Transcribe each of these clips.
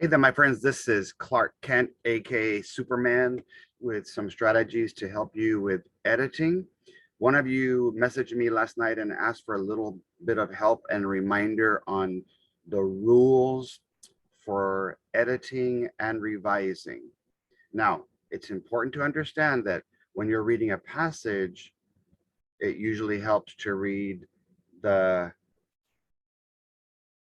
Hey there, my friends. This is Clark Kent, aka Superman, with some strategies to help you with editing. One of you messaged me last night and asked for a little bit of help and reminder on the rules for editing and revising. Now, it's important to understand that when you're reading a passage, it usually helps to read the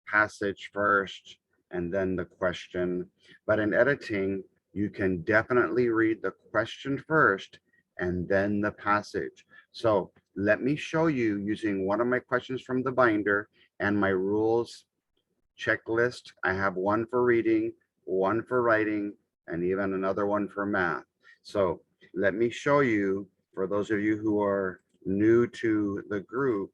passage first and then the question. But in editing, you can definitely read the question first and then the passage. So let me show you using one of my questions from the binder and my rules checklist. I have one for reading, one for writing, and even another one for math. So let me show you, for those of you who are new to the group,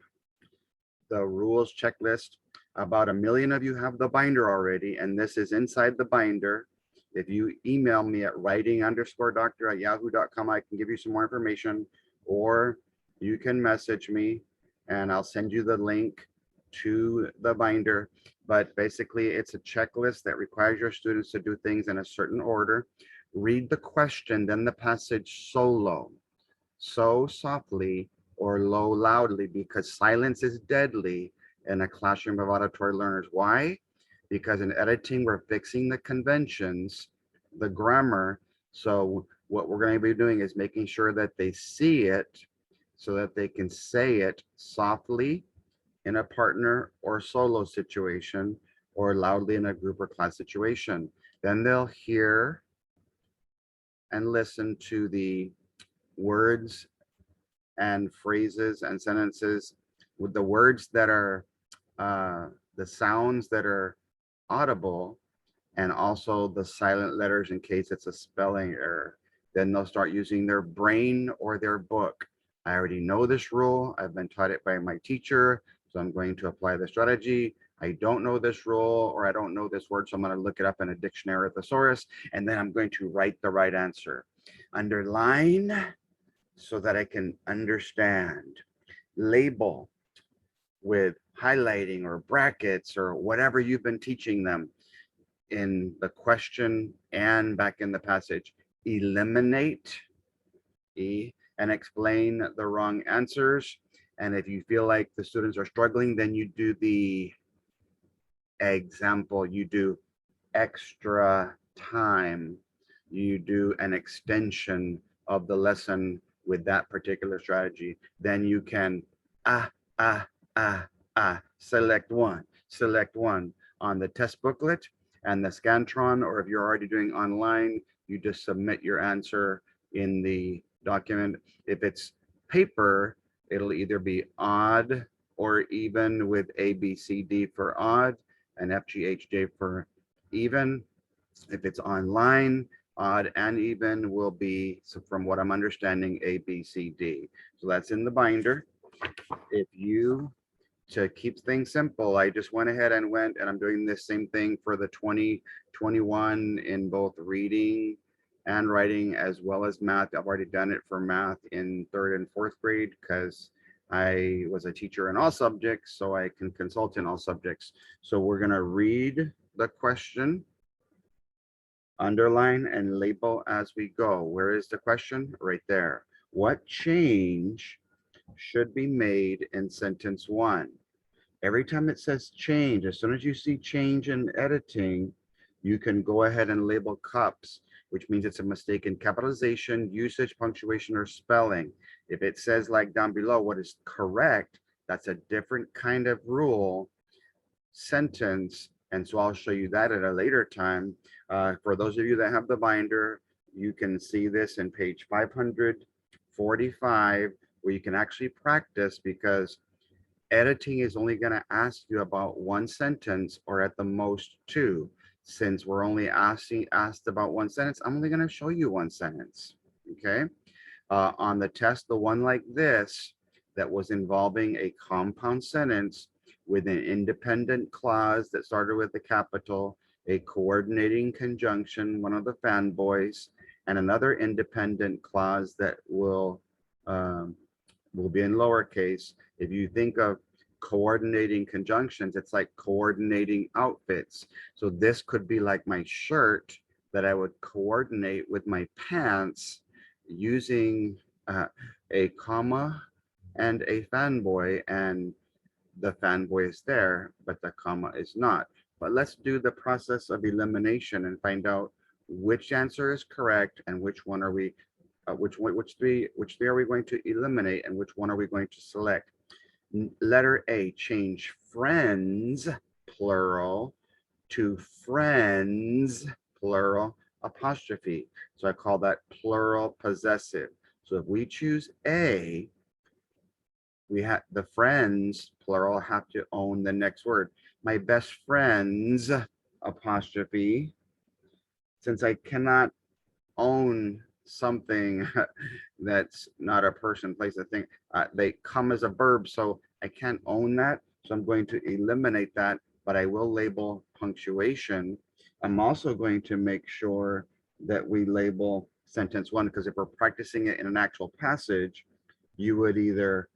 the rules checklist. About 1 million of you have the binder already, and this is inside the binder. If you email me at writing_doctor@yahoo.com, I can give you some more information, or you can message me and I'll send you the link to the binder. But basically, it's a checklist that requires your students to do things in a certain order. Read the question, then the passage solo, so softly or low loudly, because silence is deadly in a classroom of auditory learners. Why? Because in editing, we're fixing the conventions, the grammar. So what we're going to be doing is making sure that they see it so that they can say it softly in a partner or solo situation, or loudly in a group or class situation. Then they'll hear and listen to the words and phrases and sentences with the words that are the sounds that are audible, and also the silent letters in case it's a spelling error. Then they'll start using their brain or their book. I already know this rule. I've been taught it by my teacher, so I'm going to apply the strategy. I don't know this rule, or I don't know this word, so I'm going to look it up in a dictionary or thesaurus, and then I'm going to write the right answer. Underline so that I can understand. Label with highlighting or brackets or whatever you've been teaching them in the question and back in the passage. Eliminate, E, and explain the wrong answers. And if you feel like the students are struggling, then you do the example, you do extra time, you do an extension of the lesson with that particular strategy. Then you can ah ah select one on the test booklet and the Scantron, or if you're already doing online, you just submit your answer in the document. If it's paper, it'll either be odd or even, with A, B, C, D for odd and F, G, H, J for even. If it's online, odd and even will be, so from what I'm understanding, A, B, C, D. So that's in the binder. If you, to keep things simple, I just went ahead and I'm doing the same thing for the 2021 in both reading and writing as well as math. I've already done it for math in 3rd and 4th grade because I was a teacher in all subjects, so I can consult in all subjects. So we're going to read the question, underline and label as we go. Where is the question? Right there. What change should be made in sentence 1? Every time it says change, as soon as you see change in editing, you can go ahead and label cups, which means it's a mistake in capitalization, usage, punctuation, or spelling. If it says, like down below, what is correct, that's a different kind of rule sentence. And so I'll show you that at a later time. For those of you that have the binder, you can see this in page 545, where you can actually practice, because editing is only going to ask you about one sentence or at the most two. Since we're only asked about one sentence, I'm only going to show you one sentence. Okay. On the test, the one like this that was involving a compound sentence with an independent clause that started with a capital, a coordinating conjunction, one of the fanboys, and another independent clause that will be in lowercase. If you think of coordinating conjunctions, it's like coordinating outfits. So this could be like my shirt that I would coordinate with my pants using a comma and a fanboy, and the fanboy is there, but the comma is not. But let's do the process of elimination and find out which answer is correct and which one are we, which three are we going to eliminate and which one are we going to select. Letter A, change friends, plural, to friends, plural, apostrophe. So I call that plural possessive. So if we choose A, we have the friends, plural, have to own the next word. My best friends, apostrophe. Since I cannot own something that's not a person, place, a thing, they come as a verb, so I can't own that. So I'm going to eliminate that, but I will label punctuation. I'm also going to make sure that we label sentence one, because if we're practicing it in an actual passage, you would either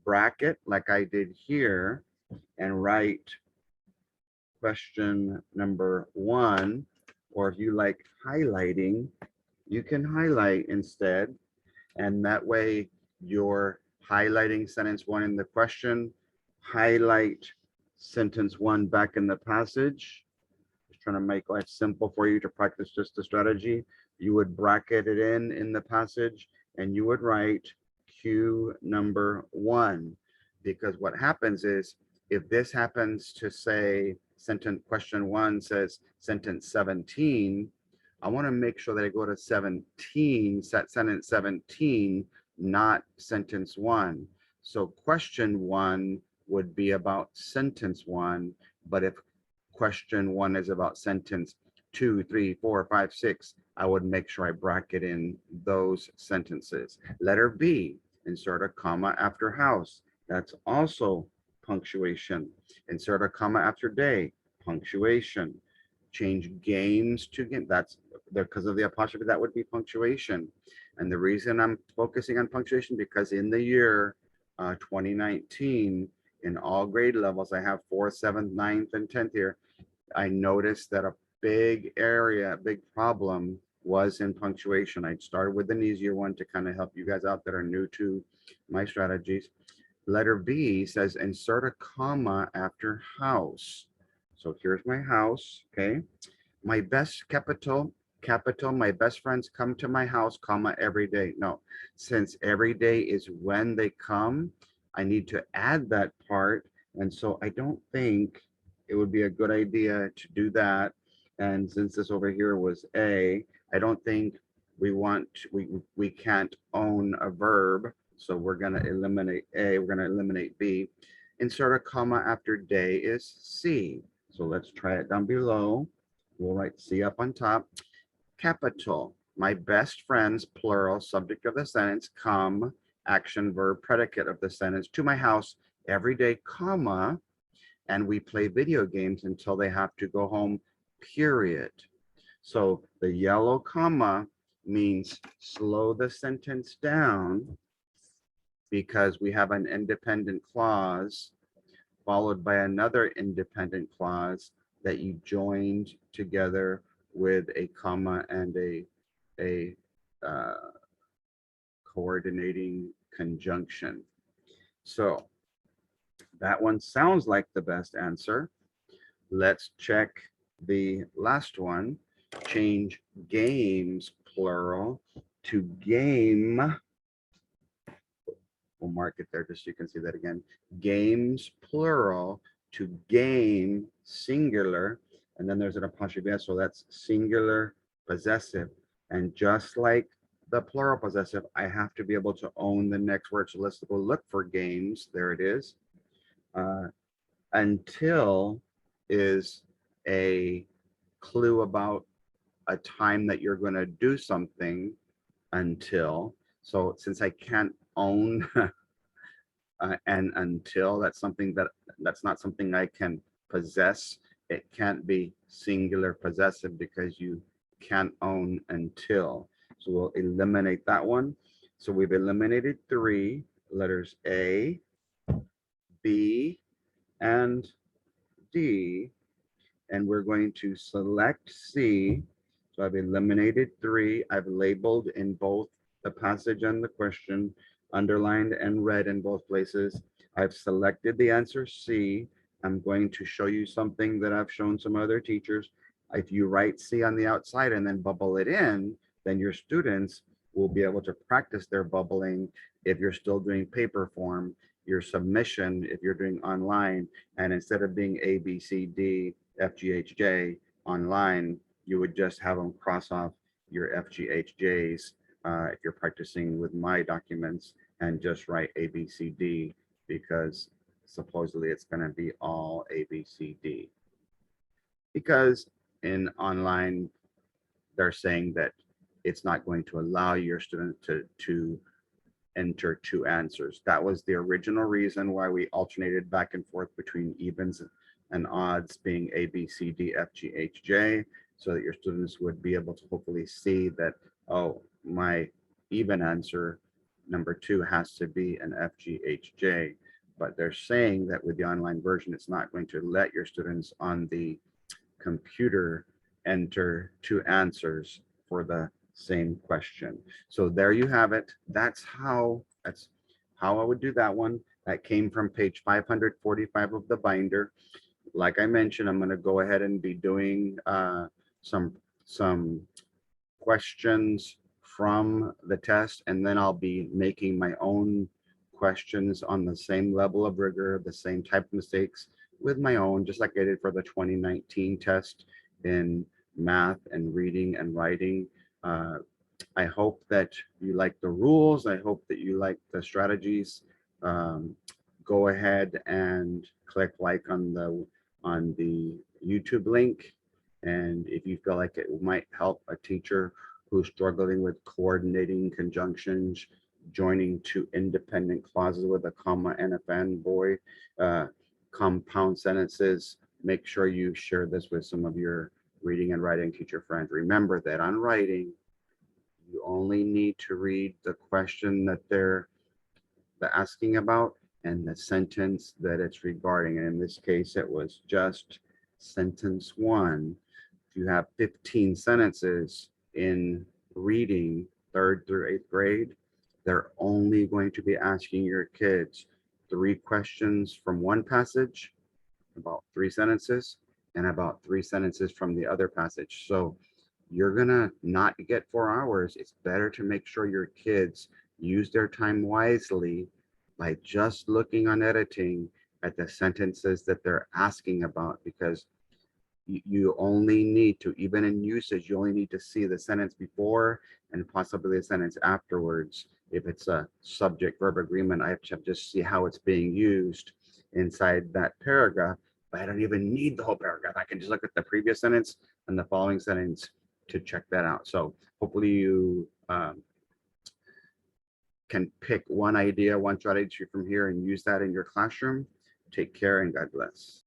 bracket like I did here and write question number one, or if you like highlighting, you can highlight instead, and that way you're highlighting sentence one in the question, highlight sentence one back in the passage. Just trying to make life simple for you to practice just the strategy. You would bracket it in the passage, and you would write cue number one, because what happens is if this happens to say sentence question one says sentence 17, I want to make sure that I go to 17, set sentence 17, not sentence one. So question one would be about sentence one, but if question one is about sentence 2, 3, 4, 5, 6, I would make sure I bracket in those sentences. Letter B, insert a comma after house. That's also punctuation. Insert a comma after day, punctuation. Change games to game, that's because of the apostrophe, that would be punctuation. And the reason I'm focusing on punctuation, because in the year 2019, in all grade levels, I have 4th, 7th, 9th, and 10th here, I noticed that a big area, a big problem was in punctuation. I started with an easier one to kind of help you guys out that are new to my strategies. Letter B says insert a comma after house. So here's my house, okay? My best capital, my best friends come to my house, comma, every day. No, since every day is when they come, I need to add that part. And so I don't think it would be a good idea to do that. And since this over here was A, I don't think we can't own a verb. So we're gonna eliminate A, we're gonna eliminate B. Insert a comma after day is C. So let's try it down below. We'll write C up on top. Capital, my best friends, plural, subject of the sentence, come, action, verb, predicate of the sentence, to my house every day, comma, and we play video games until they have to go home, period. So the yellow comma means slow the sentence down, because we have an independent clause followed by another independent clause that you joined together with a comma and a coordinating conjunction. So that one sounds like the best answer. Let's check the last one. Change games, plural, to game. We'll mark it there just so you can see that again. Games, plural, to game, singular. And then there's an apostrophe S, so that's singular possessive. And just like the plural possessive, I have to be able to own the next word. So let's go look for games. There it is. Until is a clue about a time that you're going to do something until. So since I can't own and until, that's not something I can possess. It can't be singular possessive because you can't own until. So we'll eliminate that one. So we've eliminated 3 letters A, B, and D, and we're going to select C. So I've eliminated 3. I've labeled in both the passage and the question, underlined and red in both places. I've selected the answer C. I'm going to show you something that I've shown some other teachers. If you write C on the outside and then bubble it in, then your students will be able to practice their bubbling if you're still doing paper form, your submission if you're doing online, and instead of being A, B, C, D, F, G, H, J online, you would just have them cross off your F, G, H, J's if you're practicing with my documents, and just write A, B, C, D, because supposedly it's going to be all A, B, C, D. Because in online, they're saying that it's not going to allow your student to enter 2 answers. That was the original reason why we alternated back and forth between evens and odds being A, B, C, D, F, G, H, J, so that your students would be able to hopefully see that, oh, my even answer number 2 has to be an F, G, H, J. But they're saying that with the online version, it's not going to let your students on the computer enter 2 answers for the same question. So there you have it. That's how I would do that one. That came from page 545 of the binder. Like I mentioned, I'm going to go ahead and be doing some questions from the test, and then I'll be making my own questions on the same level of rigor, the same type of mistakes with my own, just like I did for the 2019 test in math and reading and writing. I hope that you like the rules. I hope that you like the strategies. Go ahead and click like on the YouTube link. And if you feel like it might help a teacher who's struggling with coordinating conjunctions, joining 2 independent clauses with a comma and a fanboy, compound sentences, make sure you share this with some of your reading and writing teacher friends. Remember that on writing, you only need to read the question that they're asking about and the sentence that it's regarding. And in this case, it was just sentence 1. If you have 15 sentences in reading 3rd through 8th grade, they're only going to be asking your kids 3 questions from one passage, about 3 sentences, and about 3 sentences from the other passage. So you're gonna not get 4 hours. It's better to make sure your kids use their time wisely by just looking on editing at the sentences that they're asking about, because you only need to, even in usage, you only need to see the sentence before and possibly the sentence afterwards. If it's a subject verb agreement, I have to just see how it's being used inside that paragraph, but I don't even need the whole paragraph. I can just look at the previous sentence and the following sentence to check that out. So hopefully you can pick one idea, one strategy from here and use that in your classroom. Take care and God bless.